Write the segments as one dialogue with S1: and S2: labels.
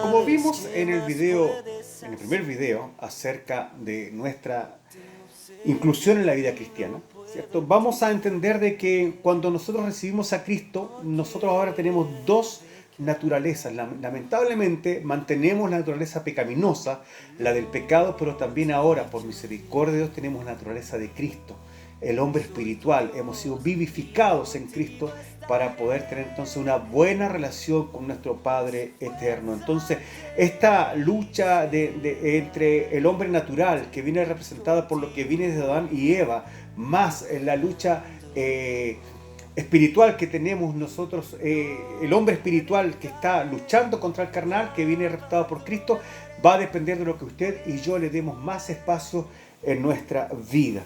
S1: Como vimos en el video, en el primer video, acerca de nuestra inclusión en la vida cristiana, ¿cierto? Vamos a entender de que cuando nosotros recibimos a Cristo, nosotros ahora tenemos dos naturalezas. Lamentablemente mantenemos la naturaleza pecaminosa, la del pecado, pero también ahora, por misericordia de Dios, tenemos la naturaleza de Cristo, el hombre espiritual. Hemos sido vivificados en Cristo para poder tener entonces una buena relación con nuestro Padre eterno. Entonces, esta lucha entre el hombre natural, que viene representada por lo que viene de Adán y Eva, más la lucha espiritual que tenemos nosotros, el hombre espiritual que está luchando contra el carnal, que viene representado por Cristo, va a depender de lo que usted y yo le demos más espacio en nuestra vida.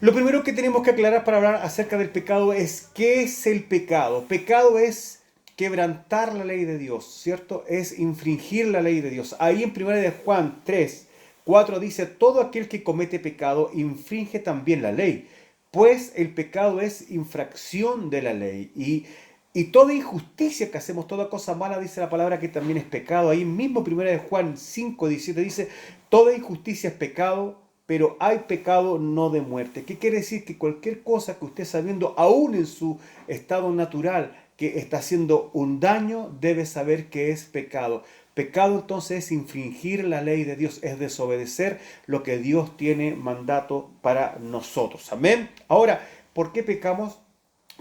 S1: Lo primero que tenemos que aclarar para hablar acerca del pecado es ¿qué es el pecado? Pecado es quebrantar la ley de Dios, ¿cierto? Es infringir la ley de Dios. Ahí en 1 de Juan 3, 4 dice, todo aquel que comete pecado infringe también la ley, pues el pecado es infracción de la ley. Y toda injusticia que hacemos, toda cosa mala, dice la palabra que también es pecado. Ahí mismo 1 de Juan 5, 17 dice, toda injusticia es pecado, pero hay pecado no de muerte. ¿Qué quiere decir? Que cualquier cosa que usted sabiendo, aún en su estado natural, que está haciendo un daño, debe saber que es pecado. Pecado entonces es infringir la ley de Dios, es desobedecer lo que Dios tiene mandato para nosotros. Amén. Ahora, ¿por qué pecamos?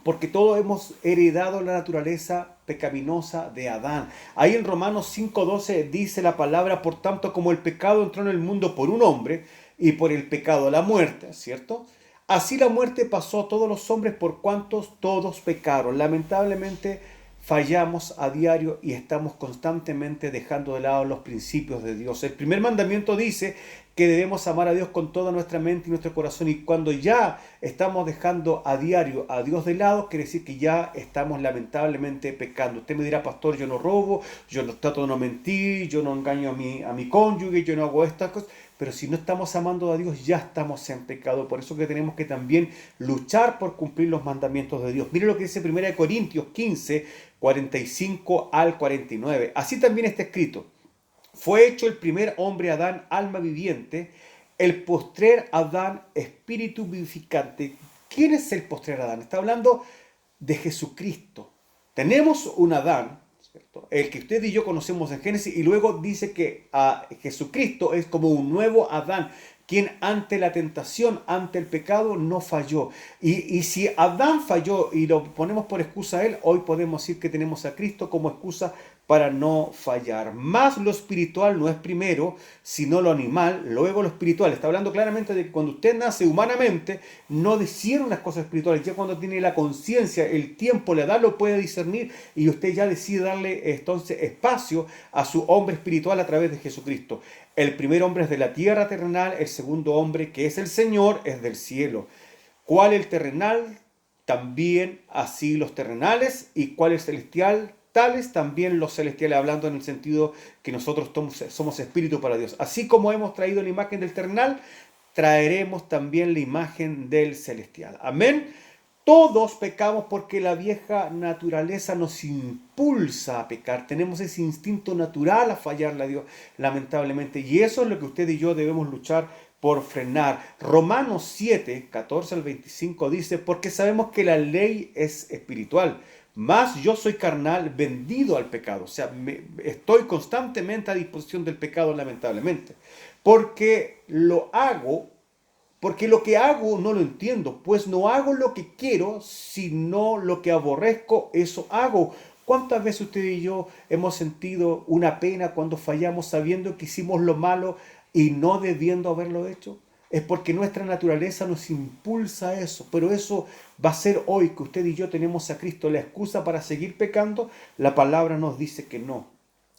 S1: Porque todos hemos heredado la naturaleza pecaminosa de Adán. Ahí en Romanos 5:12 dice la palabra, por tanto como el pecado entró en el mundo por un hombre y por el pecado la muerte, ¿cierto? Así la muerte pasó a todos los hombres por cuantos todos pecaron. Lamentablemente fallamos a diario y estamos constantemente dejando de lado los principios de Dios. El primer mandamiento dice que debemos amar a Dios con toda nuestra mente y nuestro corazón, y cuando ya estamos dejando a diario a Dios de lado, quiere decir que ya estamos lamentablemente pecando. Usted me dirá, pastor, yo no robo, yo no trato de no mentir, yo no engaño a mi cónyuge, yo no hago estas cosas, pero si no estamos amando a Dios, ya estamos en pecado. Por eso que tenemos que también luchar por cumplir los mandamientos de Dios. Mire lo que dice 1 Corintios 15, 45 al 49. Así también está escrito. Fue hecho el primer hombre Adán, alma viviente, el postrer Adán, espíritu vivificante. ¿Quién es el postrer Adán? Está hablando de Jesucristo. Tenemos un Adán, ¿cierto? El que usted y yo conocemos en Génesis, y luego dice que a Jesucristo es como un nuevo Adán, quien ante la tentación, ante el pecado, no falló. Y si Adán falló y lo ponemos por excusa a él, hoy podemos decir que tenemos a Cristo como excusa para no fallar. Más lo espiritual no es primero, sino lo animal, luego lo espiritual. Está hablando claramente de que cuando usted nace humanamente, no discierne las cosas espirituales. Ya cuando tiene la conciencia, el tiempo, la edad, lo puede discernir, y usted ya decide darle entonces espacio a su hombre espiritual a través de Jesucristo. El primer hombre es de la tierra terrenal, el segundo hombre, que es el Señor, es del cielo. ¿Cuál el terrenal? También así los terrenales. ¿Y cuál el celestial? Tales también los celestiales, hablando en el sentido que nosotros somos espíritu para Dios. Así como hemos traído la imagen del terrenal, traeremos también la imagen del celestial. Amén. Todos pecamos porque la vieja naturaleza nos impulsa a pecar. Tenemos ese instinto natural a fallarle a Dios, lamentablemente. Y eso es lo que usted y yo debemos luchar por frenar. Romanos 7, 14 al 25 dice, porque sabemos que la ley es espiritual, mas yo soy carnal, vendido al pecado. O sea, estoy constantemente a disposición del pecado, lamentablemente. Porque lo que hago no lo entiendo, pues no hago lo que quiero, sino lo que aborrezco, eso hago. ¿Cuántas veces usted y yo hemos sentido una pena cuando fallamos sabiendo que hicimos lo malo y no debiendo haberlo hecho? Es porque nuestra naturaleza nos impulsa a eso, pero eso va a ser hoy que usted y yo tenemos a Cristo la excusa para seguir pecando. La palabra nos dice que no.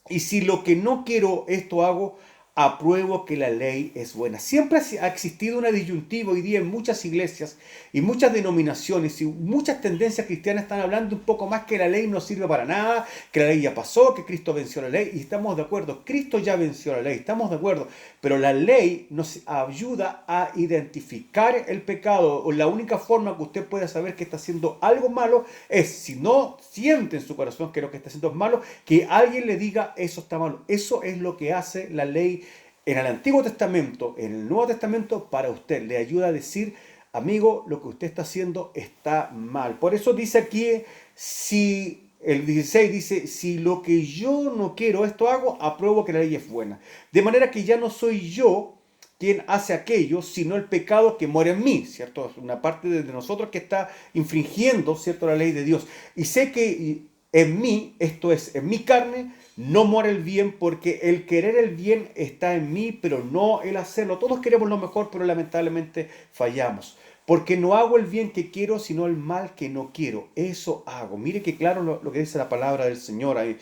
S1: Y si lo que no quiero, esto hago, apruebo que la ley es buena. Siempre ha existido una disyuntiva hoy día en muchas iglesias y muchas denominaciones y muchas tendencias cristianas están hablando un poco más que la ley no sirve para nada, que la ley ya pasó, que Cristo venció la ley, y estamos de acuerdo, Cristo ya venció la ley, estamos de acuerdo, pero la ley nos ayuda a identificar el pecado, o la única forma que usted pueda saber que está haciendo algo malo es, si no siente en su corazón que lo que está haciendo es malo, que alguien le diga eso está malo. Eso es lo que hace la ley en el Antiguo Testamento, en el Nuevo Testamento, para usted. Le ayuda a decir, amigo, lo que usted está haciendo está mal. Por eso dice aquí, si el 16 dice, si lo que yo no quiero, esto hago, apruebo que la ley es buena. De manera que ya no soy yo quien hace aquello, sino el pecado que mora en mí, ¿cierto? Es una parte de nosotros que está infringiendo, ¿cierto?, la ley de Dios. Y sé que en mí, esto es, en mi carne, no mora el bien, porque el querer el bien está en mí, pero no el hacerlo. Todos queremos lo mejor, pero lamentablemente fallamos. Porque no hago el bien que quiero, sino el mal que no quiero. Eso hago. Mire que claro lo que dice la palabra del Señor ahí.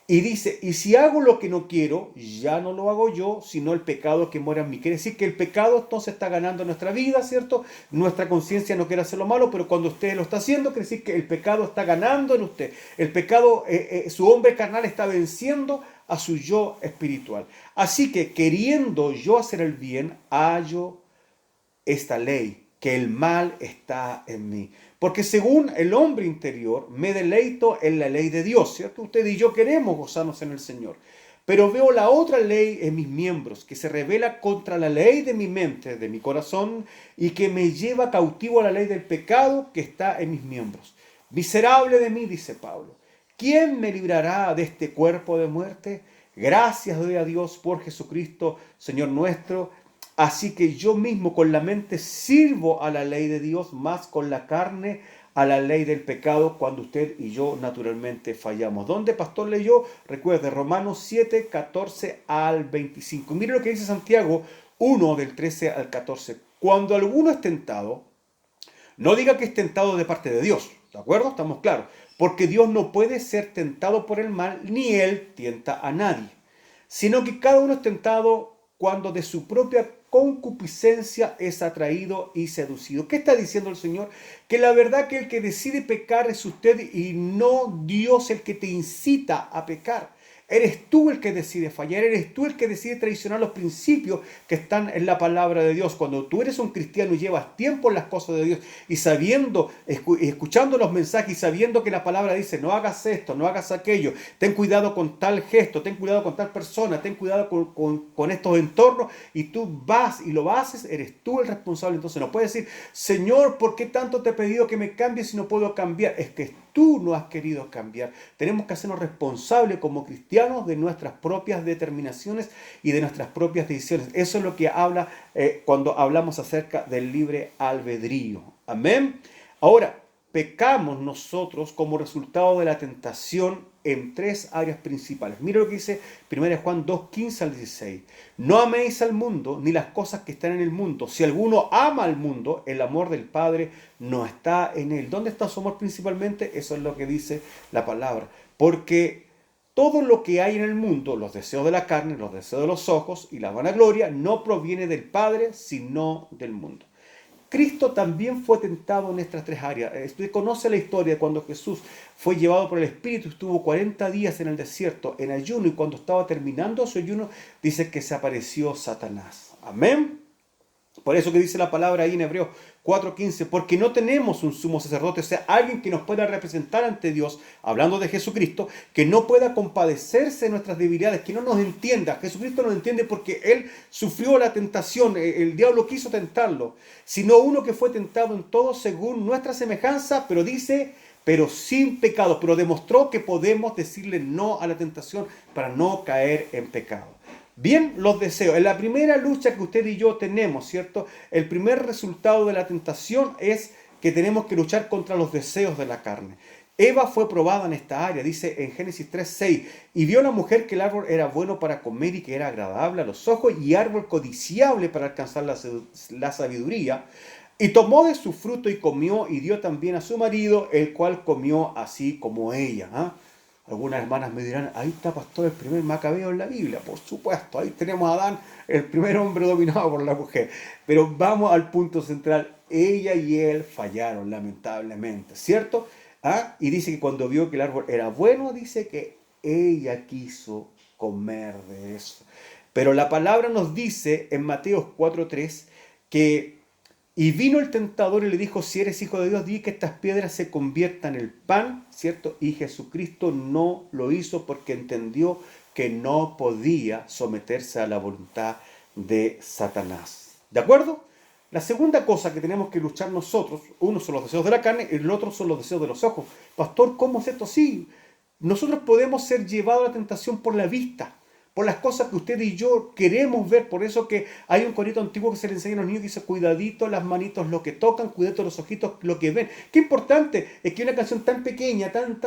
S1: Y dice, y si hago lo que no quiero, ya no lo hago yo, sino el pecado que mora en mí. Quiere decir que el pecado entonces está ganando en nuestra vida, ¿cierto? Nuestra conciencia no quiere hacer lo malo, pero cuando usted lo está haciendo, quiere decir que el pecado está ganando en usted. El pecado, su hombre carnal está venciendo a su yo espiritual. Así que queriendo yo hacer el bien, hallo esta ley, que el mal está en mí. Porque según el hombre interior, me deleito en la ley de Dios, ¿cierto? Usted y yo queremos gozarnos en el Señor. Pero veo la otra ley en mis miembros, que se revela contra la ley de mi mente, de mi corazón, y que me lleva cautivo a la ley del pecado que está en mis miembros. Miserable de mí, dice Pablo. ¿Quién me librará de este cuerpo de muerte? Gracias doy a Dios por Jesucristo, Señor nuestro. Así que yo mismo con la mente sirvo a la ley de Dios, más con la carne a la ley del pecado, cuando usted y yo naturalmente fallamos. ¿Dónde, pastor, leyó? Recuerde, Romanos 7, 14 al 25. Mire lo que dice Santiago 1, del 13 al 14. Cuando alguno es tentado, no diga que es tentado de parte de Dios. ¿De acuerdo? Estamos claros. Porque Dios no puede ser tentado por el mal, ni Él tienta a nadie. Sino que cada uno es tentado cuando de su propia concupiscencia es atraído y seducido. ¿Qué está diciendo el Señor? Que la verdad que el que decide pecar es usted y no Dios el que te incita a pecar. Eres tú el que decide fallar, eres tú el que decide traicionar los principios que están en la palabra de Dios. Cuando tú eres un cristiano y llevas tiempo en las cosas de Dios y sabiendo, escuchando los mensajes y sabiendo que la palabra dice, no hagas esto, no hagas aquello, ten cuidado con tal gesto, ten cuidado con tal persona, ten cuidado con estos entornos, y tú vas y lo haces, eres tú el responsable. Entonces no puedes decir, Señor, ¿por qué tanto te he pedido que me cambies si no puedo cambiar? Es que tú no has querido cambiar. Tenemos que hacernos responsables como cristianos de nuestras propias determinaciones y de nuestras propias decisiones. Eso es lo que habla cuando hablamos acerca del libre albedrío. Amén. Ahora, pecamos nosotros como resultado de la tentación en tres áreas principales. Mira lo que dice 1 Juan 2, 15 al 16. No améis al mundo ni las cosas que están en el mundo. Si alguno ama al mundo, el amor del Padre no está en él. ¿Dónde está su amor principalmente? Eso es lo que dice la palabra. Porque todo lo que hay en el mundo, los deseos de la carne, los deseos de los ojos y la vanagloria, no proviene del Padre, sino del mundo. Cristo también fue tentado en estas tres áreas. Usted conoce la historia de cuando Jesús fue llevado por el Espíritu, estuvo 40 días en el desierto, en ayuno, y cuando estaba terminando su ayuno, dice que se apareció Satanás. Amén. Por eso que dice la palabra ahí en Hebreos 4:15, porque no tenemos un sumo sacerdote, o sea, alguien que nos pueda representar ante Dios, hablando de Jesucristo, que no pueda compadecerse de nuestras debilidades, que no nos entienda. Jesucristo nos entiende porque Él sufrió la tentación, el diablo quiso tentarlo, sino uno que fue tentado en todo según nuestra semejanza, pero dice, pero sin pecado, pero demostró que podemos decirle no a la tentación para no caer en pecado. Bien, los deseos. En la primera lucha que usted y yo tenemos, ¿cierto? El primer resultado de la tentación es que tenemos que luchar contra los deseos de la carne. Eva fue probada en esta área, dice en Génesis 3:6, y vio la mujer que el árbol era bueno para comer y que era agradable a los ojos y árbol codiciable para alcanzar la sabiduría. Y tomó de su fruto y comió y dio también a su marido, el cual comió así como ella. Algunas hermanas me dirán, ahí está, pastor, el primer macabeo en la Biblia. Por supuesto, ahí tenemos a Adán, el primer hombre dominado por la mujer. Pero vamos al punto central. Ella y él fallaron, lamentablemente, ¿cierto? ¿Ah? Y dice que cuando vio que el árbol era bueno, dice que ella quiso comer de eso. Pero la palabra nos dice en Mateo 4:3 que y vino el tentador y le dijo, si eres hijo de Dios, di que estas piedras se conviertan en pan, ¿cierto? Y Jesucristo no lo hizo porque entendió que no podía someterse a la voluntad de Satanás. ¿De acuerdo? La segunda cosa que tenemos que luchar nosotros, uno son los deseos de la carne y el otro son los deseos de los ojos. Pastor, ¿cómo es esto? Sí, nosotros podemos ser llevados a la tentación por la vista, por las cosas que usted y yo queremos ver. Por eso que hay un corito antiguo que se le enseña a los niños que dice, cuidadito las manitos lo que tocan, cuidadito los ojitos lo que ven. Qué importante es que una canción tan pequeña, tan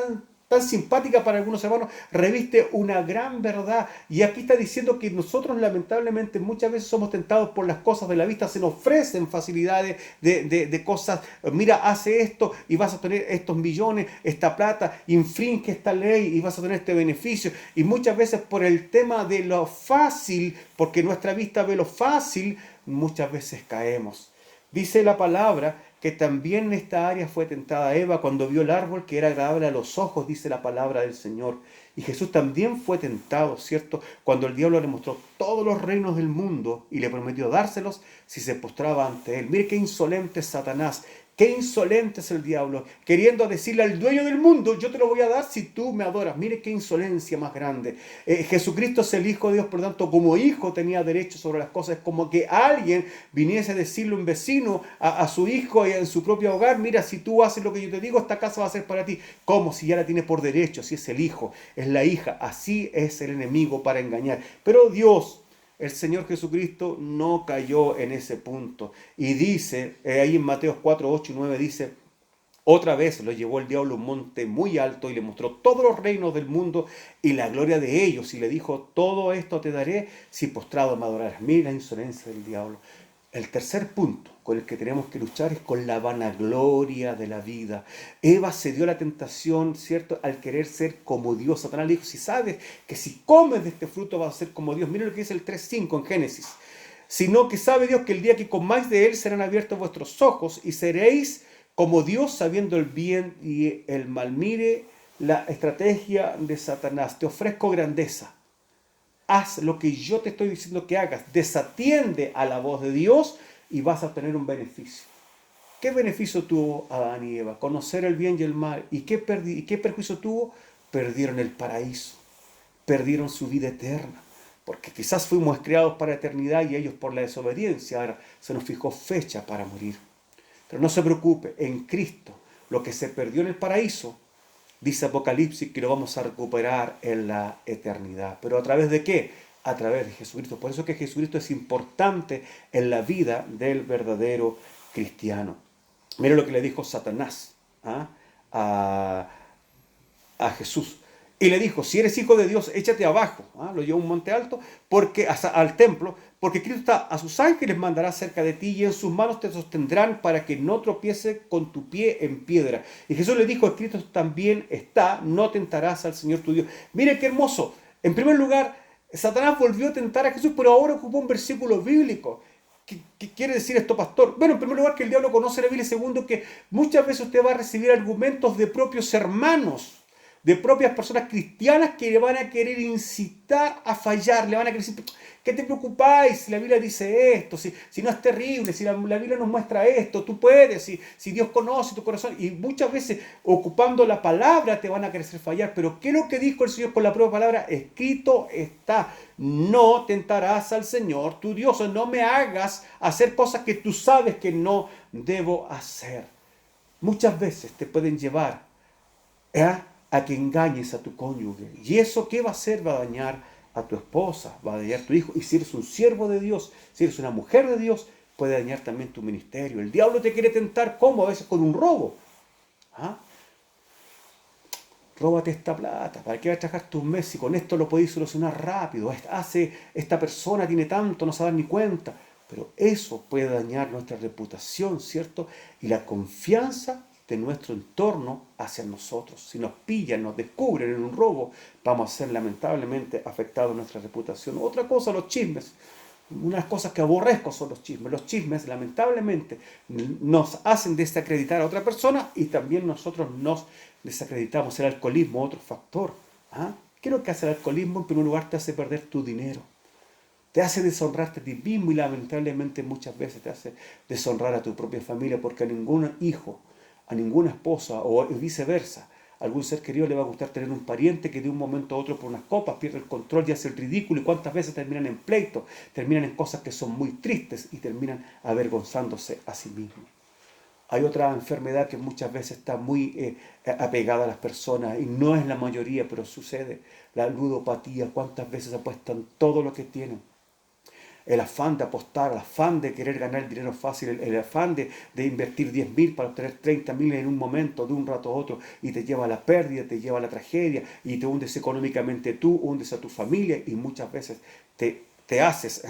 S1: simpática para algunos hermanos, reviste una gran verdad. Y aquí está diciendo que nosotros lamentablemente muchas veces somos tentados por las cosas de la vista, se nos ofrecen facilidades de cosas. Mira, hace esto y vas a tener estos millones, esta plata, infringe esta ley y vas a tener este beneficio. Y muchas veces por el tema de lo fácil, porque nuestra vista ve lo fácil, muchas veces caemos. Dice la palabra que también en esta área fue tentada Eva cuando vio el árbol que era agradable a los ojos, dice la palabra del Señor. Y Jesús también fue tentado, ¿cierto? Cuando el diablo le mostró todos los reinos del mundo y le prometió dárselos si se postraba ante él. Mire qué insolente es Satanás. Qué insolente es el diablo, queriendo decirle al dueño del mundo, yo te lo voy a dar si tú me adoras. Mire qué insolencia más grande. Jesucristo es el Hijo de Dios, por lo tanto, como hijo tenía derecho sobre las cosas. Es como que alguien viniese a decirle a un vecino, a su hijo y en su propio hogar, mira, si tú haces lo que yo te digo, esta casa va a ser para ti. ¿Cómo? Si ya la tiene por derecho, si es el hijo, es la hija. Así es el enemigo para engañar. Pero Dios, el Señor Jesucristo, no cayó en ese punto. Y dice, ahí en Mateo 4, 8 y 9 dice, otra vez lo llevó el diablo a un monte muy alto y le mostró todos los reinos del mundo y la gloria de ellos. Y le dijo, todo esto te daré si postrado me adoraras. Mira la insolencia del diablo. El tercer punto con el que tenemos que luchar es con la vanagloria de la vida. Eva cedió a la tentación, ¿cierto?, al querer ser como Dios. Satanás le dijo, si sabes que si comes de este fruto vas a ser como Dios. Mira lo que dice el 3:5 en Génesis. Sino que sabe Dios que el día que comáis de él serán abiertos vuestros ojos y seréis como Dios sabiendo el bien y el mal. Mire la estrategia de Satanás. Te ofrezco grandeza. Haz lo que yo te estoy diciendo que hagas. Desatiende a la voz de Dios y vas a tener un beneficio. ¿Qué beneficio tuvo Adán y Eva? Conocer el bien y el mal. ¿Y qué perjuicio tuvo? Perdieron el paraíso. Perdieron su vida eterna. Porque quizás fuimos creados para la eternidad y ellos por la desobediencia. Ahora se nos fijó fecha para morir. Pero no se preocupe, en Cristo, lo que se perdió en el paraíso, dice Apocalipsis que lo vamos a recuperar en la eternidad. ¿Pero a través de qué? A través de Jesucristo. Por eso es que Jesucristo es importante en la vida del verdadero cristiano. Mira lo que le dijo Satanás a Jesús. Y le dijo, si eres hijo de Dios, échate abajo. Lo llevó a un monte alto, al templo, porque Cristo está a sus ángeles mandará cerca de ti y en sus manos te sostendrán para que no tropiece con tu pie en piedra. Y Jesús le dijo, escrito también está, no tentarás al Señor tu Dios. Mire qué hermoso. En primer lugar, Satanás volvió a tentar a Jesús, pero ahora ocupó un versículo bíblico. ¿Qué quiere decir esto, pastor? Bueno, en primer lugar, que el diablo conoce la Biblia. Y segundo, que muchas veces usted va a recibir argumentos de propios hermanos, de propias personas cristianas que le van a querer incitar a fallar, le van a querer decir, ¿qué te preocupáis si la Biblia dice esto? Si no es terrible, si la Biblia nos muestra esto, tú puedes, si Dios conoce tu corazón. Y muchas veces, ocupando la palabra, te van a querer hacer fallar. Pero ¿qué es lo que dijo el Señor con la propia palabra? Escrito está, no tentarás al Señor tu Dios, o no me hagas hacer cosas que tú sabes que no debo hacer. Muchas veces te pueden llevar a que engañes a tu cónyuge. ¿Y eso qué va a hacer? Va a dañar a tu esposa, va a dañar a tu hijo. Y si eres un siervo de Dios, si eres una mujer de Dios, puede dañar también tu ministerio. El diablo te quiere tentar, ¿cómo? A veces con un robo. Róbate esta plata, ¿para qué vas a trabajar tus meses? Si con esto lo podéis solucionar rápido. Esta persona tiene tanto, no se va a dar ni cuenta. Pero eso puede dañar nuestra reputación, ¿cierto? Y la confianza de nuestro entorno hacia nosotros. Si nos pillan, nos descubren en un robo, vamos a ser lamentablemente afectados en nuestra reputación. Otra cosa, los chismes. Unas cosas que aborrezco son los chismes. Los chismes, lamentablemente, nos hacen desacreditar a otra persona y también nosotros nos desacreditamos. El alcoholismo, otro factor. ¿Ah? ¿Qué es lo que hace el alcoholismo? En primer lugar, te hace perder tu dinero. Te hace deshonrarte a ti mismo y lamentablemente muchas veces te hace deshonrar a tu propia familia, porque a ningún hijo, a ninguna esposa o viceversa, a algún ser querido le va a gustar tener un pariente que de un momento a otro por unas copas pierde el control y hace el ridículo, y cuántas veces terminan en pleitos, terminan en cosas que son muy tristes y terminan avergonzándose a sí mismos. Hay otra enfermedad que muchas veces está muy apegada a las personas y no es la mayoría, pero sucede. La ludopatía, cuántas veces apuestan todo lo que tienen. El afán de apostar, el afán de querer ganar el dinero fácil, el afán de invertir 10.000 para obtener 30.000 en un momento, de un rato a otro, y te lleva a la pérdida, te lleva a la tragedia, y te hundes económicamente tú, hundes a tu familia, y muchas veces te haces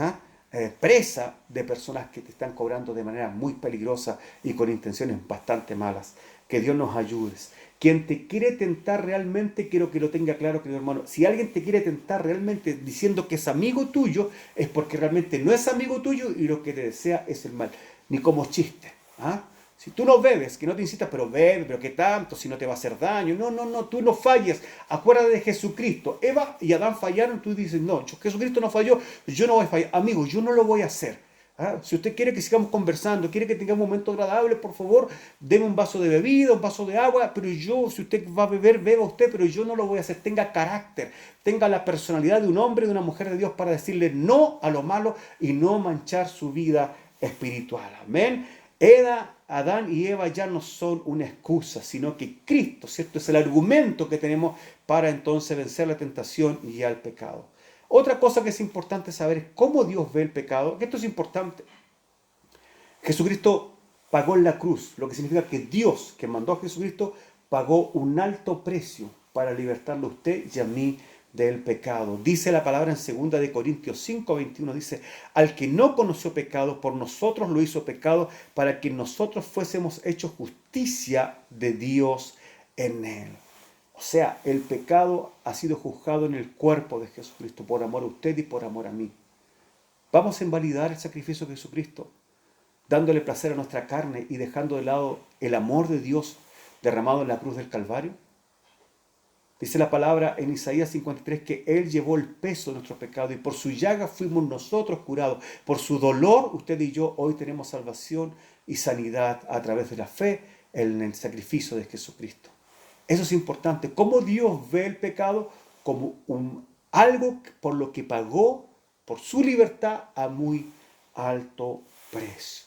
S1: presa de personas que te están cobrando de manera muy peligrosa y con intenciones bastante malas. Que Dios nos ayude. Quien te quiere tentar realmente, quiero que lo tenga claro, querido hermano. Si alguien te quiere tentar realmente diciendo que es amigo tuyo, es porque realmente no es amigo tuyo y lo que te desea es el mal. Ni como chiste. ¿Ah? Si tú no bebes, que no te incitas, pero bebe, pero qué tanto, si no te va a hacer daño. No, tú no falles. Acuérdate de Jesucristo. Eva y Adán fallaron, tú dices, no, Jesucristo no falló, yo no voy a fallar. Amigo, yo no lo voy a hacer. ¿Ah? Si usted quiere que sigamos conversando, quiere que tengamos un momento agradable, por favor, deme un vaso de bebida, un vaso de agua, pero yo, si usted va a beber, beba usted, pero yo no lo voy a hacer. Tenga carácter, tenga la personalidad de un hombre, de una mujer de Dios para decirle no a lo malo y no manchar su vida espiritual. Amén. Adán y Eva ya no son una excusa, sino que Cristo, ¿cierto? Es el argumento que tenemos para entonces vencer la tentación y al pecado. Otra cosa que es importante saber es cómo Dios ve el pecado. Esto es importante. Jesucristo pagó en la cruz, lo que significa que Dios, que mandó a Jesucristo, pagó un alto precio para libertarlo a usted y a mí del pecado. Dice la palabra en 2 de Corintios 5:21, dice, al que no conoció pecado, por nosotros lo hizo pecado, para que nosotros fuésemos hechos justicia de Dios en él. O sea, el pecado ha sido juzgado en el cuerpo de Jesucristo, por amor a usted y por amor a mí. ¿Vamos a invalidar el sacrificio de Jesucristo, dándole placer a nuestra carne y dejando de lado el amor de Dios derramado en la cruz del Calvario? Dice la palabra en Isaías 53 que Él llevó el peso de nuestro pecado y por su llaga fuimos nosotros curados. Por su dolor, usted y yo hoy tenemos salvación y sanidad a través de la fe en el sacrificio de Jesucristo. Eso es importante. ¿Cómo Dios ve el pecado? Como algo por lo que pagó por su libertad a muy alto precio.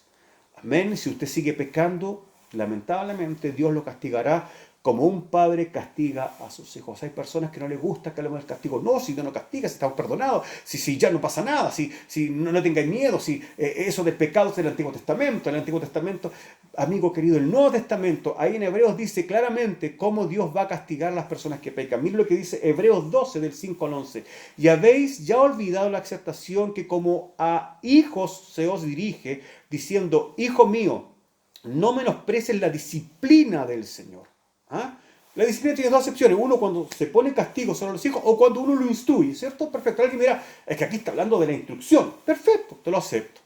S1: Amén. Si usted sigue pecando, lamentablemente Dios lo castigará como un padre castiga a sus hijos. Hay personas que no les gusta que hablemos del castigo. No, si Dios no castiga, si estamos perdonados, si ya no pasa nada, si no tengan miedo, si eso del pecado es del Antiguo Testamento. En el Antiguo Testamento, amigo querido, el Nuevo Testamento, ahí en Hebreos dice claramente cómo Dios va a castigar a las personas que pecan. Miren lo que dice Hebreos 12, del 5 al 11. Y habéis ya olvidado la exhortación que como a hijos se os dirige, diciendo, hijo mío, no menosprecies la disciplina del Señor. ¿Ah? La disciplina tiene dos excepciones. Uno, cuando se pone castigo sobre los hijos, o cuando uno lo instruye, ¿cierto? Perfecto. Alguien dirá, es que aquí está hablando de la instrucción. Perfecto, te lo acepto.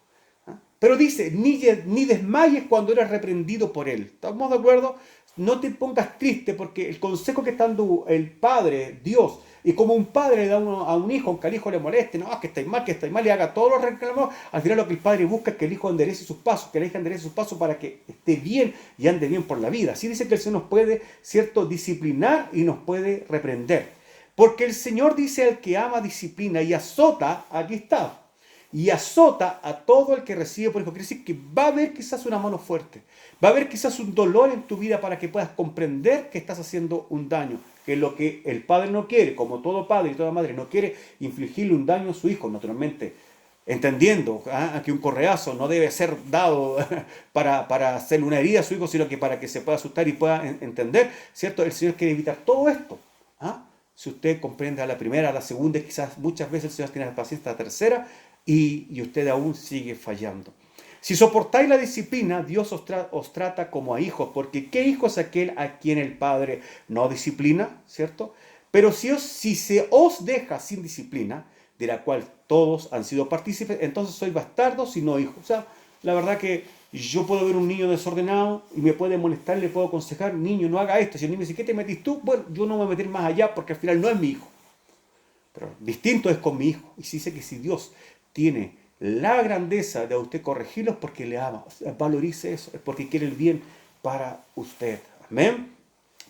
S1: ¿Ah? Pero dice, ni desmayes cuando eres reprendido por él. ¿Estamos de acuerdo? No te pongas triste porque el consejo que está dando el Padre, Dios, y como un padre le da a un hijo, aunque al hijo le moleste, no, que estáis mal, y haga todos los reclamos, al final lo que el padre busca es que el hijo enderece sus pasos, que la hija enderece sus pasos para que esté bien y ande bien por la vida. Así dice que el Señor nos puede, ¿cierto?, disciplinar y nos puede reprender. Porque el Señor dice al que ama disciplina y azota, aquí está, y azota a todo el que recibe por hijo. Quiere decir que va a haber quizás una mano fuerte, va a haber quizás un dolor en tu vida para que puedas comprender que estás haciendo un daño, que es lo que el padre no quiere, como todo padre y toda madre no quiere infligirle un daño a su hijo, naturalmente, entendiendo que un correazo no debe ser dado para hacerle una herida a su hijo, sino que para que se pueda asustar y pueda entender, ¿cierto? El Señor quiere evitar todo esto. Si usted comprende a la primera, a la segunda, quizás muchas veces el Señor tiene la paciencia a la tercera, y usted aún sigue fallando. Si soportáis la disciplina, Dios os trata como a hijos, porque ¿qué hijo es aquel a quien el Padre no disciplina? ¿Cierto? Pero si se os deja sin disciplina, de la cual todos han sido partícipes, entonces sois bastardos y no hijos. O sea, la verdad que yo puedo ver un niño desordenado y me puede molestar, le puedo aconsejar, niño, no haga esto. Si el niño me dice, ¿qué te metís tú? Bueno, yo no me voy a meter más allá porque al final no es mi hijo. Pero distinto es con mi hijo. Y si dice que si Dios tiene la grandeza de a usted corregirlos porque le ama, o sea, valorice eso, es porque quiere el bien para usted. Amén.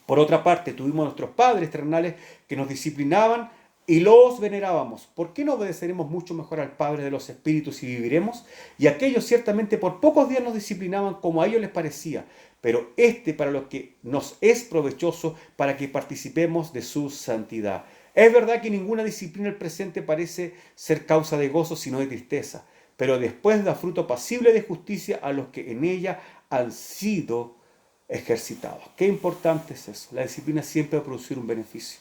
S1: Por otra parte, tuvimos nuestros padres terrenales que nos disciplinaban y los venerábamos. ¿Por qué no obedeceremos mucho mejor al Padre de los Espíritus y viviremos? Y aquellos ciertamente por pocos días nos disciplinaban como a ellos les parecía, pero para lo que nos es provechoso para que participemos de su santidad. Es verdad que ninguna disciplina del presente parece ser causa de gozo, sino de tristeza, pero después da fruto pasible de justicia a los que en ella han sido ejercitados. Qué importante es eso. La disciplina siempre va a producir un beneficio.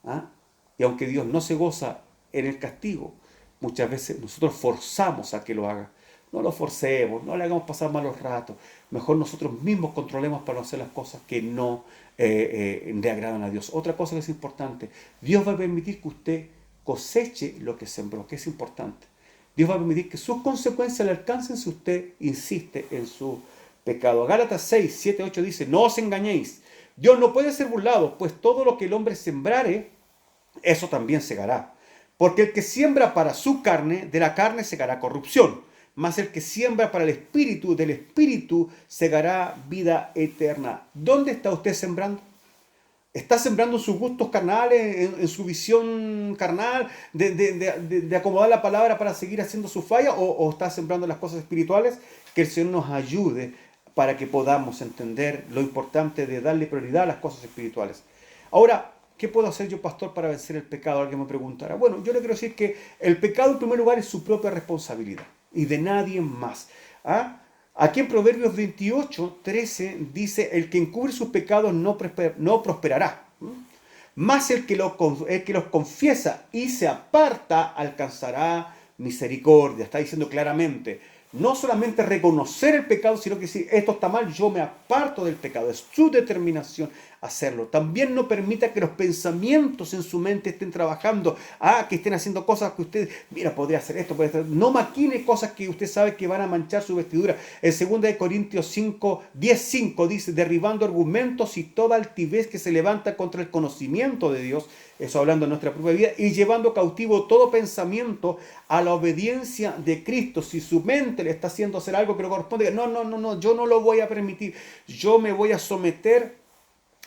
S1: ¿Ah? Y aunque Dios no se goza en el castigo, muchas veces nosotros forzamos a que lo haga. No lo forcemos, no le hagamos pasar malos ratos. Mejor nosotros mismos controlemos para no hacer las cosas que no le agradan a Dios. Otra cosa que es importante, Dios va a permitir que usted coseche lo que sembró, que es importante. Dios va a permitir que sus consecuencias le alcancen si usted insiste en su pecado. Gálatas 6, 7, 8 dice, no os engañéis. Dios no puede ser burlado, pues todo lo que el hombre sembrare, eso también segará. Porque el que siembra para su carne, de la carne segará corrupción. Mas el que siembra para el espíritu, del espíritu segará vida eterna. ¿Dónde está usted sembrando? ¿Está sembrando sus gustos carnales, en su visión carnal, de acomodar la palabra para seguir haciendo su falla? ¿O está sembrando las cosas espirituales? Que el Señor nos ayude para que podamos entender lo importante de darle prioridad a las cosas espirituales. Ahora, ¿qué puedo hacer yo, pastor, para vencer el pecado? Alguien me preguntará. Bueno, yo le quiero decir que el pecado en primer lugar es su propia responsabilidad y de nadie más. ¿Ah? Aquí en Proverbios 28, 13 dice, el que encubre sus pecados no prosperará. Mas el que los confiesa y se aparta alcanzará misericordia. Está diciendo claramente, no solamente reconocer el pecado, sino que decir, esto está mal, yo me aparto del pecado. Es su determinación hacerlo. También no permita que los pensamientos en su mente estén trabajando, que estén haciendo cosas que usted, mira, podría hacer esto, podría hacer. No maquine cosas que usted sabe que van a manchar su vestidura. En 2 Corintios 5, 10:5 dice, derribando argumentos y toda altivez que se levanta contra el conocimiento de Dios, eso hablando de nuestra propia vida, y llevando cautivo todo pensamiento a la obediencia de Cristo. Si su mente le está haciendo hacer algo que no corresponde, no, yo no lo voy a permitir. Yo me voy a someter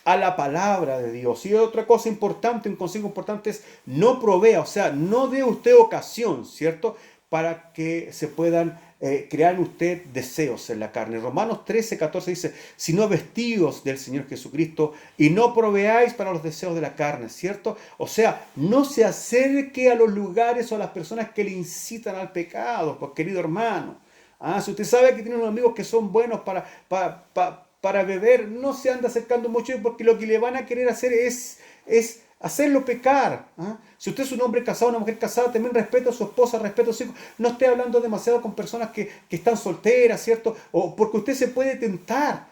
S1: a la palabra de Dios. Y otra cosa importante, un consejo importante es no provea, o sea, no dé usted ocasión, ¿cierto? Para que se puedan crear en usted deseos en la carne. Romanos 13, 14 dice, sino vestidos del Señor Jesucristo y no proveáis para los deseos de la carne, ¿cierto? O sea, no se acerque a los lugares o a las personas que le incitan al pecado, pues querido hermano. Si usted sabe que tiene unos amigos que son buenos para beber, no se anda acercando mucho porque lo que le van a querer hacer es hacerlo pecar. Si usted es un hombre casado, una mujer casada, también respeta a su esposa, respeta a sus hijos. No esté hablando demasiado con personas que están solteras, ¿cierto? O porque usted se puede tentar.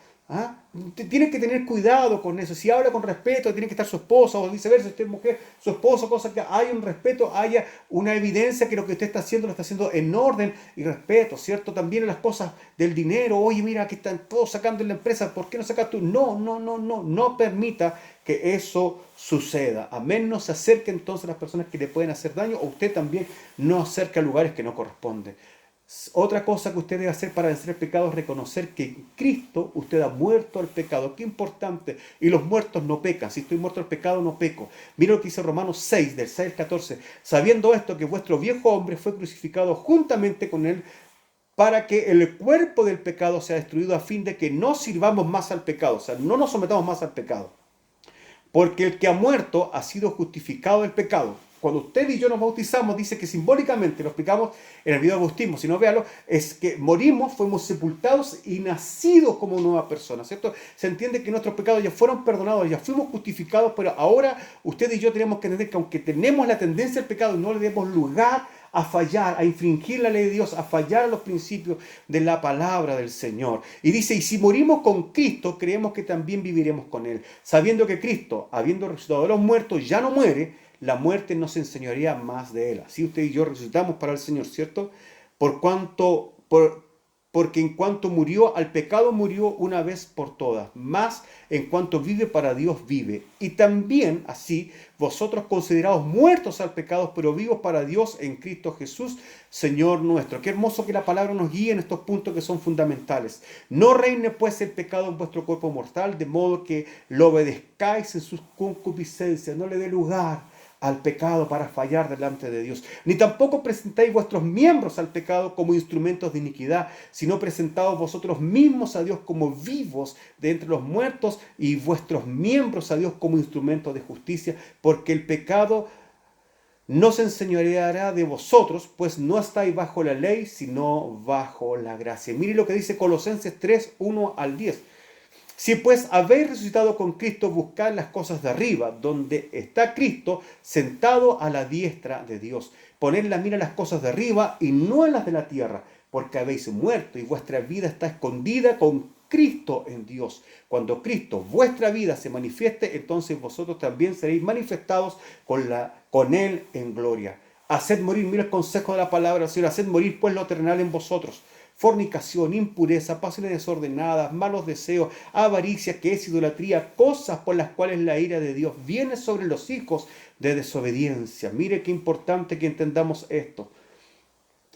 S1: Tiene que tener cuidado con eso. Si habla con respeto, tiene que estar su esposa, o viceversa, si usted es mujer, su esposo, cosa que haya un respeto, haya una evidencia que lo que usted está haciendo lo está haciendo en orden y respeto, ¿cierto? También en las cosas del dinero. Oye, mira, aquí están todos sacando en la empresa, ¿por qué no sacas tú? No permita que eso suceda. Amén, no se acerque entonces a las personas que le pueden hacer daño, o usted también no acerque a lugares que no corresponden. Otra cosa que usted debe hacer para vencer el pecado es reconocer que en Cristo usted ha muerto al pecado. Qué importante. Y los muertos no pecan. Si estoy muerto al pecado, no peco. Mira lo que dice Romanos 6, del 6 al 14. Sabiendo esto, que vuestro viejo hombre fue crucificado juntamente con él, para que el cuerpo del pecado sea destruido, a fin de que no sirvamos más al pecado. O sea, no nos sometamos más al pecado. Porque el que ha muerto ha sido justificado del pecado. Cuando usted y yo nos bautizamos, dice que simbólicamente, lo explicamos en el video de bautismo, si no véalo, es que morimos, fuimos sepultados y nacidos como nueva persona, ¿cierto? Se entiende que nuestros pecados ya fueron perdonados, ya fuimos justificados, pero ahora usted y yo tenemos que entender que aunque tenemos la tendencia al pecado, no le demos lugar a fallar, a infringir la ley de Dios, a fallar a los principios de la palabra del Señor. Y dice, y si morimos con Cristo, creemos que también viviremos con Él. Sabiendo que Cristo, habiendo resucitado de los muertos, ya no muere, la muerte no se enseñorea más de Él. Así usted y yo resucitamos para el Señor, ¿cierto? Porque en cuanto murió al pecado, murió una vez por todas, más en cuanto vive para Dios, vive. Y también así vosotros considerados muertos al pecado, pero vivos para Dios en Cristo Jesús, Señor nuestro. Qué hermoso que la palabra nos guíe en estos puntos que son fundamentales. No reine pues el pecado en vuestro cuerpo mortal, de modo que lo obedezcáis en sus concupiscencias, no le dé lugar al pecado para fallar delante de Dios. Ni tampoco presentáis vuestros miembros al pecado como instrumentos de iniquidad, sino presentaos vosotros mismos a Dios como vivos de entre los muertos y vuestros miembros a Dios como instrumentos de justicia, porque el pecado no se enseñoreará de vosotros, pues no estáis bajo la ley, sino bajo la gracia. Mire lo que dice Colosenses 3, 1 al 10. Si pues habéis resucitado con Cristo, buscad las cosas de arriba, donde está Cristo sentado a la diestra de Dios. Poned la mira en las cosas de arriba y no en las de la tierra, porque habéis muerto y vuestra vida está escondida con Cristo en Dios. Cuando Cristo, vuestra vida, se manifieste, entonces vosotros también seréis manifestados con Él en gloria. Haced morir, mira el consejo de la palabra del Señor, haced morir pues lo terrenal en vosotros: fornicación, impureza, pasiones desordenadas, malos deseos, avaricia, que es idolatría, cosas por las cuales la ira de Dios viene sobre los hijos de desobediencia. Mire qué importante que entendamos esto.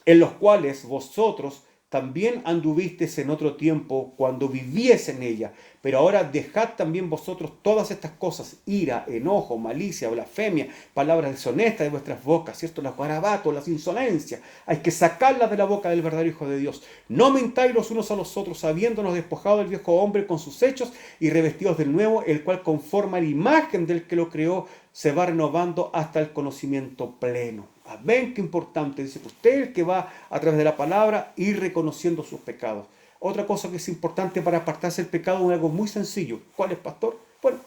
S1: En los cuales vosotros también anduvisteis en otro tiempo cuando vivíais en ella, pero ahora dejad también vosotros todas estas cosas: ira, enojo, malicia, blasfemia, palabras deshonestas de vuestras bocas, ¿cierto? Los garabatos, las insolencias, hay que sacarlas de la boca del verdadero Hijo de Dios. No mentáis los unos a los otros, habiéndonos despojado del viejo hombre con sus hechos y revestidos del nuevo, el cual conforme a la imagen del que lo creó, se va renovando hasta el conocimiento pleno. Ven qué importante, dice usted, el que va a través de la palabra ir reconociendo sus pecados. Otra cosa que es importante para apartarse del pecado es algo muy sencillo. ¿Cuál es, pastor? Bueno,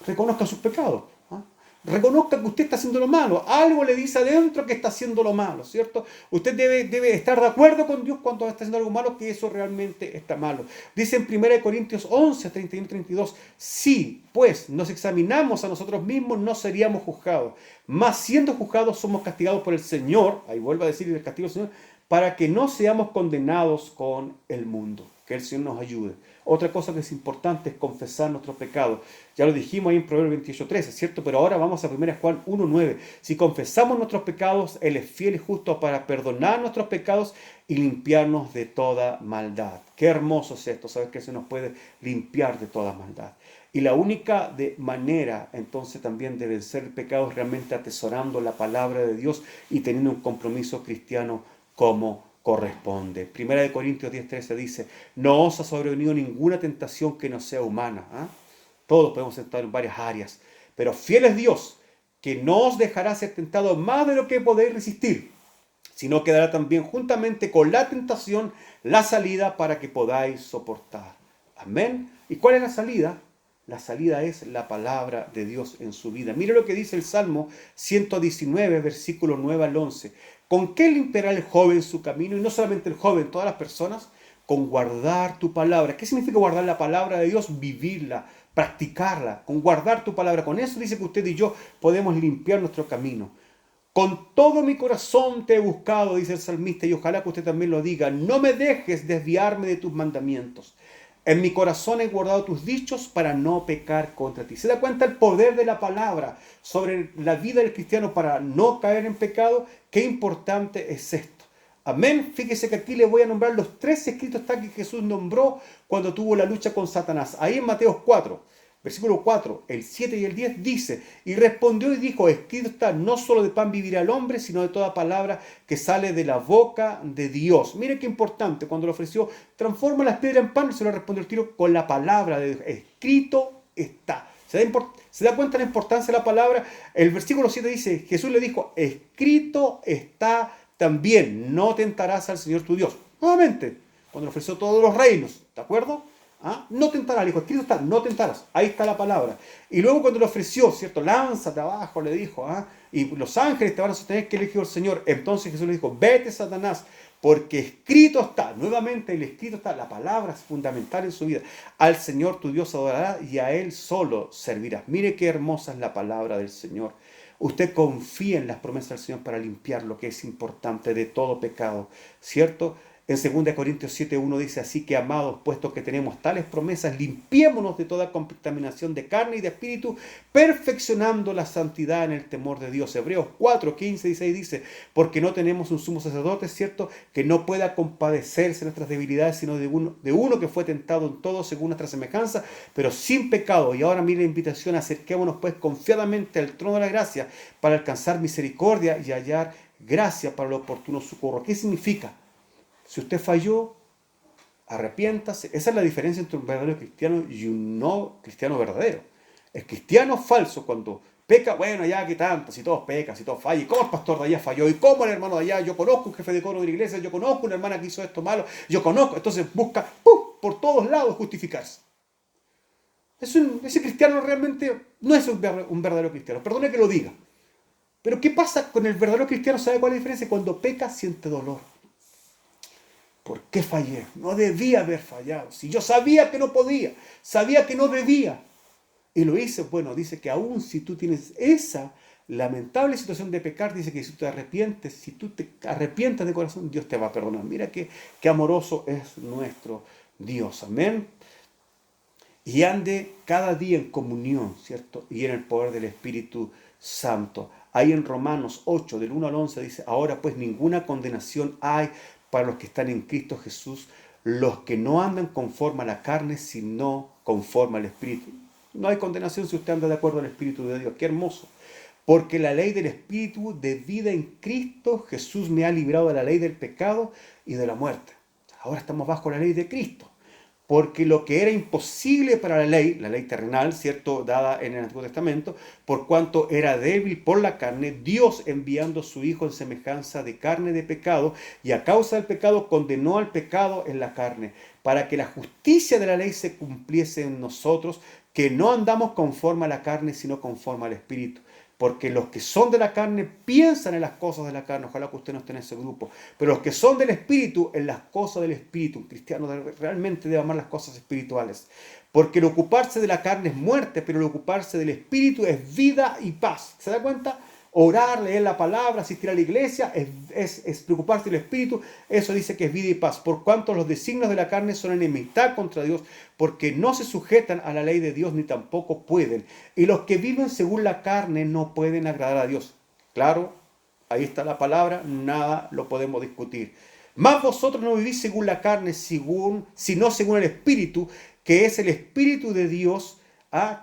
S1: reconozca sus pecados. ¿Ah? Reconozca que usted está haciendo lo malo. Algo le dice adentro que está haciendo lo malo, ¿cierto? Usted debe estar de acuerdo con Dios cuando está haciendo algo malo, que eso realmente está malo. Dice en 1 Corintios 11, 31 y 32, si pues nos examinamos a nosotros mismos, no seríamos juzgados. Mas siendo juzgados somos castigados por el Señor, ahí vuelvo a decir el castigo del Señor, para que no seamos condenados con el mundo. Que el Señor nos ayude. Otra cosa que es importante es confesar nuestros pecados. Ya lo dijimos ahí en Proverbios 28:13, ¿cierto? Pero ahora vamos a 1 Juan 1:9. Si confesamos nuestros pecados, Él es fiel y justo para perdonar nuestros pecados y limpiarnos de toda maldad. Qué hermoso es esto, saber que se nos puede limpiar de toda maldad. Y la única manera entonces también de vencer el pecado es realmente atesorando la palabra de Dios y teniendo un compromiso cristiano como corresponde. 1 Corintios 10:13 dice: no os ha sobrevenido ninguna tentación que no sea humana. ¿Ah? Todos podemos estar en varias áreas, pero fiel es Dios, que no os dejará ser tentado más de lo que podéis resistir, sino que dará también juntamente con la tentación la salida para que podáis soportar. Amén. ¿Y cuál es la salida? La salida es la palabra de Dios en su vida. Mire lo que dice el Salmo 119, versículos 9 al 11. ¿Con qué limpiará el joven su camino? Y no solamente el joven, todas las personas. Con guardar tu palabra. ¿Qué significa guardar la palabra de Dios? Vivirla, practicarla. Con guardar tu palabra. Con eso dice que usted y yo podemos limpiar nuestro camino. Con todo mi corazón te he buscado, dice el salmista, y ojalá que usted también lo diga. No me dejes desviarme de tus mandamientos. En mi corazón he guardado tus dichos para no pecar contra ti. ¿Se da cuenta el poder de la palabra sobre la vida del cristiano para no caer en pecado? Qué importante es esto. Amén. Fíjese que aquí le voy a nombrar los 3 escritos que Jesús nombró cuando tuvo la lucha con Satanás. Ahí en Mateo 4, versículo 4, el 7 y el 10 dice: y respondió y dijo, escrito está, no solo de pan vivirá el hombre, sino de toda palabra que sale de la boca de Dios. Mire qué importante, cuando le ofreció, transforma las piedras en pan, y se lo respondió el tiro con la palabra de Dios. Escrito está. ¿Se da cuenta de la importancia de la palabra? El versículo 7 dice, Jesús le dijo, escrito está también, no tentarás al Señor tu Dios. Nuevamente, cuando le ofreció todos los reinos, ¿de acuerdo? ¿Ah? No tentarás, le dijo, escrito está, no tentarás. Ahí está la palabra. Y luego cuando le ofreció, ¿cierto? Lánzate abajo, le dijo, ¿ah? Y los ángeles te van a sostener que eligió el Señor. Entonces Jesús le dijo, vete, Satanás, porque escrito está. Nuevamente el escrito está. La palabra es fundamental en su vida. Al Señor tu Dios adorará y a Él solo servirás. Mire qué hermosa es la palabra del Señor. Usted confía en las promesas del Señor para limpiar lo que es importante de todo pecado, ¿cierto? En 2 Corintios 7:1 dice, así que amados, puesto que tenemos tales promesas, limpiémonos de toda contaminación de carne y de espíritu, perfeccionando la santidad en el temor de Dios. Hebreos 4:15-16 dice, porque no tenemos un sumo sacerdote, ¿cierto?, que no pueda compadecerse de nuestras debilidades, sino de uno que fue tentado en todo según nuestra semejanza, pero sin pecado. Y ahora mire la invitación, acerquémonos pues confiadamente al trono de la gracia para alcanzar misericordia y hallar gracia para el oportuno socorro. ¿Qué significa? Si usted falló, arrepiéntase. Esa es la diferencia entre un verdadero cristiano y un no cristiano verdadero. El cristiano falso, cuando peca, bueno, ya que tanto, si todos pecan, si todos fallan, ¿y cómo el pastor de allá falló? ¿Y cómo el hermano de allá? Yo conozco un jefe de coro de la iglesia, yo conozco una hermana que hizo esto malo, yo conozco. Entonces busca por todos lados justificarse. Ese cristiano realmente no es un verdadero cristiano. Perdone que lo diga. Pero ¿qué pasa con el verdadero cristiano? ¿Sabe cuál es la diferencia? Cuando peca, siente dolor. ¿Por qué fallé? No debía haber fallado. Si yo sabía que no podía, sabía que no debía, y lo hice, bueno, dice que aún si tú tienes esa lamentable situación de pecar, dice que si tú te arrepientes de corazón, Dios te va a perdonar. Mira qué amoroso es nuestro Dios. Amén. Y ande cada día en comunión, ¿cierto? Y en el poder del Espíritu Santo. Ahí en Romanos 8, del 1 al 11, dice, ahora pues ninguna condenación hay para los que están en Cristo Jesús, los que no andan conforme a la carne, sino conforme al Espíritu. No hay condenación si usted anda de acuerdo al Espíritu de Dios. ¡Qué hermoso! Porque la ley del Espíritu de vida en Cristo Jesús me ha librado de la ley del pecado y de la muerte. Ahora estamos bajo la ley de Cristo. Porque lo que era imposible para la ley terrenal, ¿cierto?, dada en el Antiguo Testamento, por cuanto era débil por la carne, Dios enviando a su Hijo en semejanza de carne de pecado, y a causa del pecado condenó al pecado en la carne, para que la justicia de la ley se cumpliese en nosotros, que no andamos conforme a la carne, sino conforme al Espíritu. Porque los que son de la carne piensan en las cosas de la carne. Ojalá que usted no esté en ese grupo. Pero los que son del Espíritu, en las cosas del Espíritu. Un cristiano realmente debe amar las cosas espirituales. Porque el ocuparse de la carne es muerte, pero el ocuparse del Espíritu es vida y paz. ¿Se da cuenta? Orar, leer la palabra, asistir a la iglesia, es preocuparse del Espíritu. Eso dice que es vida y paz. Por cuanto los designios de la carne son enemistad contra Dios, porque no se sujetan a la ley de Dios, ni tampoco pueden. Y los que viven según la carne no pueden agradar a Dios. Claro, ahí está la palabra, nada lo podemos discutir. Mas vosotros no vivís según la carne, sino según el Espíritu, que es el Espíritu de Dios,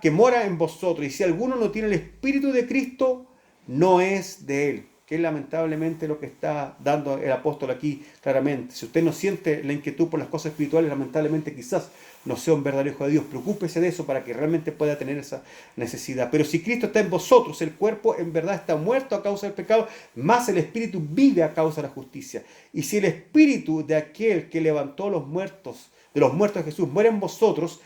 S1: que mora en vosotros. Y si alguno no tiene el Espíritu de Cristo, no es de él, que es lamentablemente lo que está dando el apóstol aquí claramente. Si usted no siente la inquietud por las cosas espirituales, lamentablemente quizás no sea un verdadero hijo de Dios. Preocúpese de eso para que realmente pueda tener esa necesidad. Pero si Cristo está en vosotros, el cuerpo en verdad está muerto a causa del pecado, más el espíritu vive a causa de la justicia. Y si el espíritu de aquel que levantó de los muertos de Jesús muere en vosotros,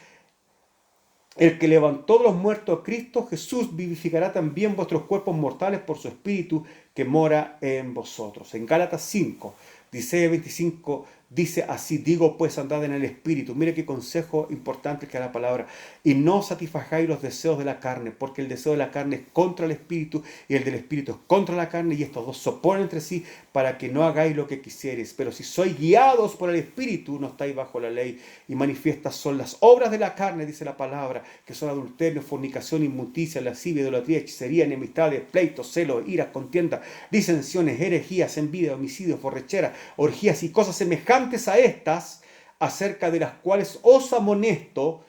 S1: el que levantó de los muertos a Cristo Jesús vivificará también vuestros cuerpos mortales por su Espíritu que mora en vosotros. En Gálatas 5, 16-25 dice así, digo pues andad en el Espíritu. Mire qué consejo importante que da la palabra. Y no satisfagáis los deseos de la carne, porque el deseo de la carne es contra el Espíritu y el del Espíritu es contra la carne, y estos dos se oponen entre sí para que no hagáis lo que quisierais. Pero si sois guiados por el Espíritu, no estáis bajo la ley. Y manifiestas son las obras de la carne, dice la palabra, que son adulterio, fornicación, inmundicia, lascivia, idolatría, hechicería, enemistades, pleitos, celos, iras, contiendas, disensiones, herejías, envidia, homicidios, borracheras, orgías y cosas semejantes a estas, acerca de las cuales os amonesto,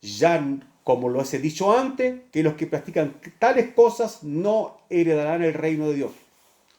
S1: ya como lo he dicho antes, que los que practican tales cosas no heredarán el reino de Dios.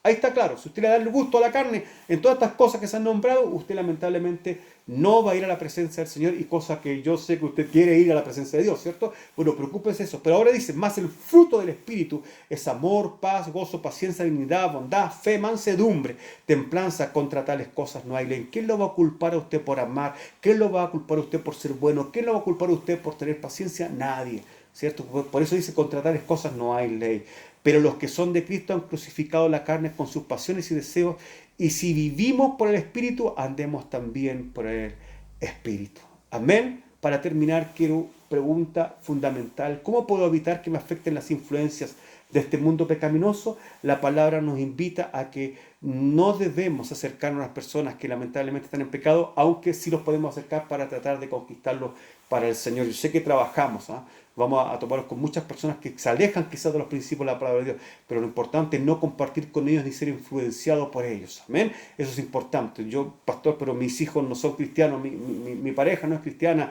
S1: Ahí está claro, si usted le da el gusto a la carne en todas estas cosas que se han nombrado, usted lamentablemente no va a ir a la presencia del Señor, y cosa que yo sé que usted quiere ir a la presencia de Dios, ¿cierto? Bueno, preocúpese eso. Pero ahora dice, más el fruto del Espíritu es amor, paz, gozo, paciencia, dignidad, bondad, fe, mansedumbre, templanza. Contra tales cosas no hay ley. ¿Quién lo va a culpar a usted por amar? ¿Quién lo va a culpar a usted por ser bueno? ¿Quién lo va a culpar a usted por tener paciencia? Nadie, ¿cierto? Por eso dice, contra tales cosas no hay ley. Pero los que son de Cristo han crucificado la carne con sus pasiones y deseos, y si vivimos por el Espíritu, andemos también por el Espíritu. Amén. Para terminar, quiero pregunta fundamental: ¿cómo puedo evitar que me afecten las influencias de este mundo pecaminoso? La palabra nos invita a que no debemos acercarnos a las personas que lamentablemente están en pecado, aunque sí los podemos acercar para tratar de conquistarlos para el Señor. Yo sé que trabajamos, vamos a toparnos con muchas personas que se alejan quizás de los principios de la palabra de Dios, pero lo importante es no compartir con ellos ni ser influenciado por ellos. Amén. Eso es importante. Yo, pastor, pero mis hijos no son cristianos, mi pareja no es cristiana,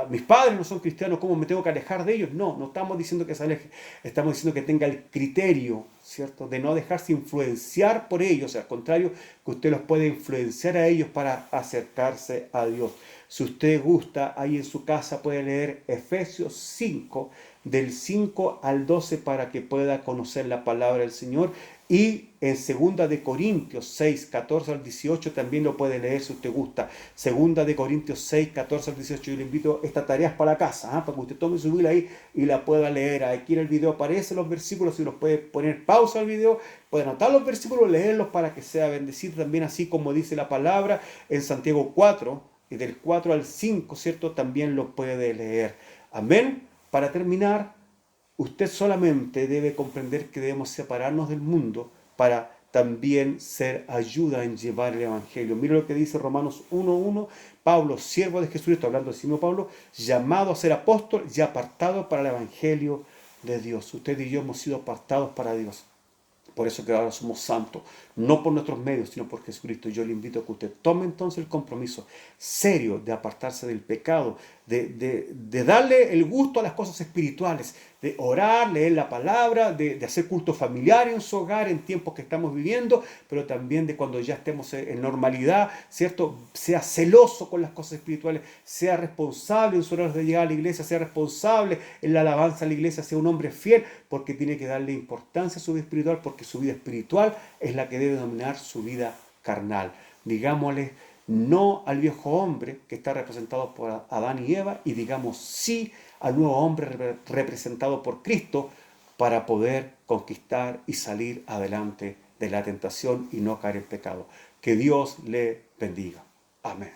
S1: mis padres no son cristianos, ¿cómo me tengo que alejar de ellos? No, no estamos diciendo que se aleje, estamos diciendo que tenga el criterio, ¿cierto?, de no dejarse influenciar por ellos. Al contrario, que usted los puede influenciar a ellos para acercarse a Dios. Si usted gusta, ahí en su casa puede leer Efesios 5, del 5 al 12, para que pueda conocer la palabra del Señor. Y en 2 de Corintios 6, 14 al 18 también lo puede leer si usted gusta. 2 de Corintios 6, 14 al 18. Yo le invito, esta tarea es para la casa, para que usted tome su Biblia ahí y la pueda leer. Aquí en el video aparecen los versículos, y los puede poner pausa al video, puede anotar los versículos, leerlos para que sea bendecido también, así como dice la palabra en Santiago 4, y del 4 al 5, ¿cierto? También lo puede leer. Amén. Para terminar, usted solamente debe comprender que debemos separarnos del mundo para también ser ayuda en llevar el Evangelio. Mira lo que dice Romanos 1:1. Pablo, siervo de Jesucristo, hablando del mismo Pablo, llamado a ser apóstol y apartado para el Evangelio de Dios. Usted y yo hemos sido apartados para Dios. Por eso que ahora somos santos, no por nuestros medios, sino por Jesucristo. Yo le invito a que usted tome entonces el compromiso serio de apartarse del pecado, de darle el gusto a las cosas espirituales, de orar, leer la palabra, de hacer culto familiar en su hogar en tiempos que estamos viviendo, pero también de cuando ya estemos en normalidad, ¿cierto? Sea celoso con las cosas espirituales, sea responsable en su hora de llegar a la iglesia, sea responsable en la alabanza a la iglesia, sea un hombre fiel, porque tiene que darle importancia a su vida espiritual, porque su vida espiritual es la que debe dominar su vida carnal. Digámosle no al viejo hombre que está representado por Adán y Eva, y digamos sí al nuevo hombre representado por Cristo, para poder conquistar y salir adelante de la tentación y no caer en pecado. Que Dios le bendiga. Amén.